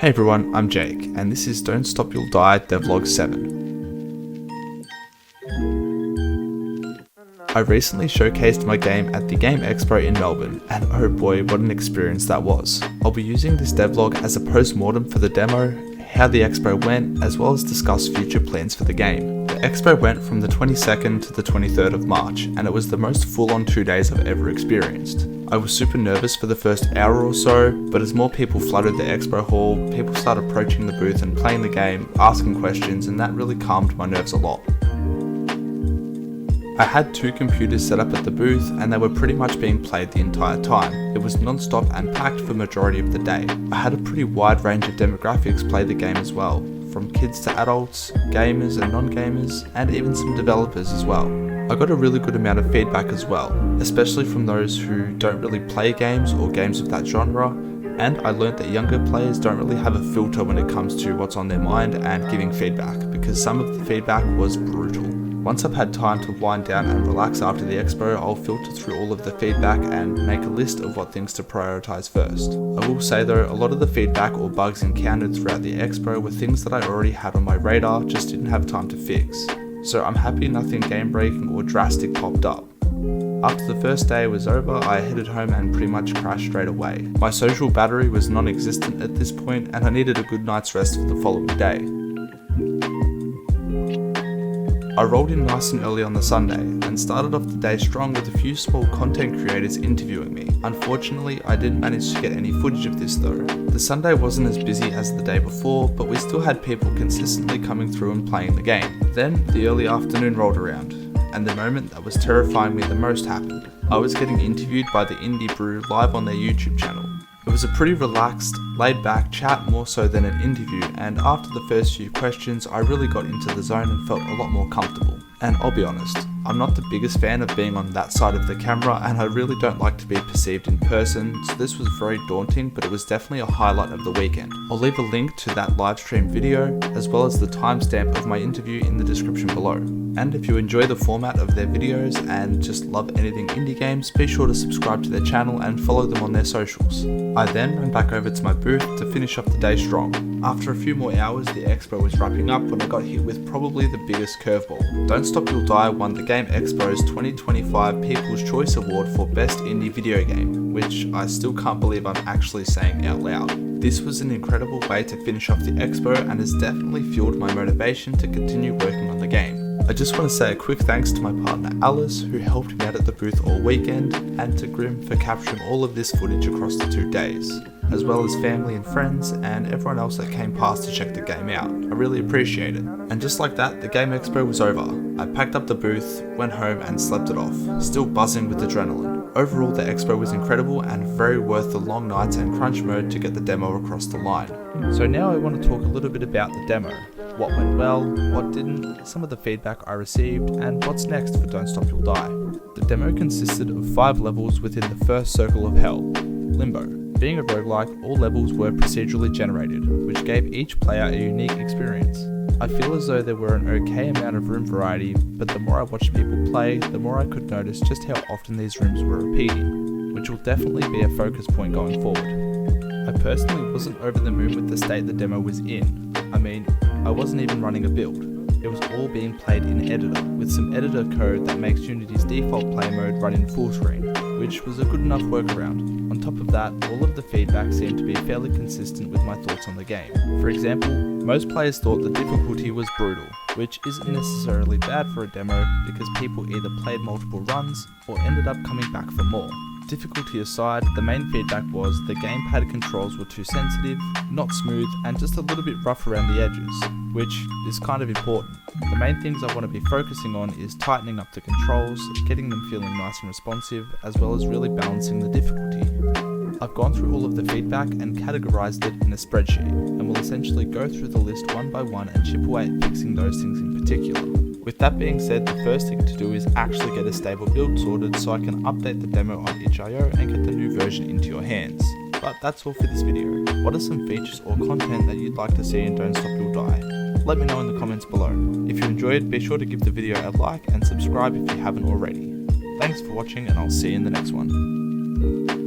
Hey everyone, I'm Jake, and this is Don't Stop You'll Die Devlog 7. I recently showcased my game at the Game Expo in Melbourne, and oh boy, what an experience that was. I'll be using this devlog as a post-mortem for the demo, how the expo went, as well as discuss future plans for the game. The expo went from the 22nd to the 23rd of March, and it was the most full-on 2 days I've ever experienced. I was super nervous for the first hour or so, but as more people flooded the expo hall, people started approaching the booth and playing the game, asking questions, and that really calmed my nerves a lot. I had 2 computers set up at the booth, and they were pretty much being played the entire time. It was non-stop and packed for the majority of the day. I had a pretty wide range of demographics play the game as well, from kids to adults, gamers and non-gamers, and even some developers as well. I got a really good amount of feedback as well, especially from those who don't really play games or games of that genre, and I learned that younger players don't really have a filter when it comes to what's on their mind and giving feedback, because some of the feedback was brutal. Once I've had time to wind down and relax after the expo, I'll filter through all of the feedback and make a list of what things to prioritize first. I will say though, a lot of the feedback or bugs encountered throughout the expo were things that I already had on my radar, just didn't have time to fix. So I'm happy nothing game breaking or drastic popped up. After the first day was over, I headed home and pretty much crashed straight away. My social battery was non-existent at this point, and I needed a good night's rest for the following day. I rolled in nice and early on the Sunday and started off the day strong with a few small content creators interviewing me. Unfortunately, I didn't manage to get any footage of this though. The Sunday wasn't as busy as the day before, but we still had people consistently coming through and playing the game. Then the early afternoon rolled around, and the moment that was terrifying me the most happened. I was getting interviewed by the Indie Brew live on their YouTube channel. It was a pretty relaxed, laid-back chat more so than an interview, and after the first few questions I really got into the zone and felt a lot more comfortable. And I'll be honest, I'm not the biggest fan of being on that side of the camera, and I really don't like to be perceived in person, so this was very daunting, but it was definitely a highlight of the weekend. I'll leave a link to that live stream video, as well as the timestamp of my interview in the description below. And if you enjoy the format of their videos and just love anything indie games, be sure to subscribe to their channel and follow them on their socials. I then ran back over to my booth to finish off the day strong. After a few more hours, the expo was wrapping up when I got hit with probably the biggest curveball. Don't Stop You'll Die won the Game Expo's 2025 People's Choice Award for Best Indie Video Game, which I still can't believe I'm actually saying out loud. This was an incredible way to finish off the expo and has definitely fueled my motivation to continue working on the game. I just want to say a quick thanks to my partner Alice, who helped me out at the booth all weekend, and to Grim for capturing all of this footage across the 2 days, as well as family and friends and everyone else that came past to check the game out. I really appreciate it. And just like that, the Game Expo was over. I packed up the booth, went home and slept it off, still buzzing with adrenaline. Overall, the expo was incredible and very worth the long nights and crunch mode to get the demo across the line. So now I want to talk a little bit about the demo. What went well, what didn't, some of the feedback I received, and what's next for Don't Stop You'll Die. The demo consisted of 5 levels within the first circle of hell, Limbo. Being a roguelike, all levels were procedurally generated, which gave each player a unique experience. I feel as though there were an okay amount of room variety, but the more I watched people play, the more I could notice just how often these rooms were repeating, which will definitely be a focus point going forward. I personally wasn't over the moon with the state the demo was in. I mean, I wasn't even running a build. It was all being played in editor, with some editor code that makes Unity's default play mode run in full screen, which was a good enough workaround. On top of that, all of the feedback seemed to be fairly consistent with my thoughts on the game. For example, most players thought the difficulty was brutal, which isn't necessarily bad for a demo because people either played multiple runs or ended up coming back for more. Difficulty aside, the main feedback was the gamepad controls were too sensitive, not smooth, and just a little bit rough around the edges, which is kind of important. The main things I want to be focusing on is tightening up the controls, getting them feeling nice and responsive, as well as really balancing the difficulty. I've gone through all of the feedback and categorized it in a spreadsheet, and will essentially go through the list one by one and chip away at fixing those things in particular. With that being said, the first thing to do is actually get a stable build sorted so I can update the demo on itch.io and get the new version into your hands. But that's all for this video. What are some features or content that you'd like to see in Don't Stop You'll Die? Let me know in the comments below. If you enjoyed, be sure to give the video a like and subscribe if you haven't already. Thanks for watching, and I'll see you in the next one.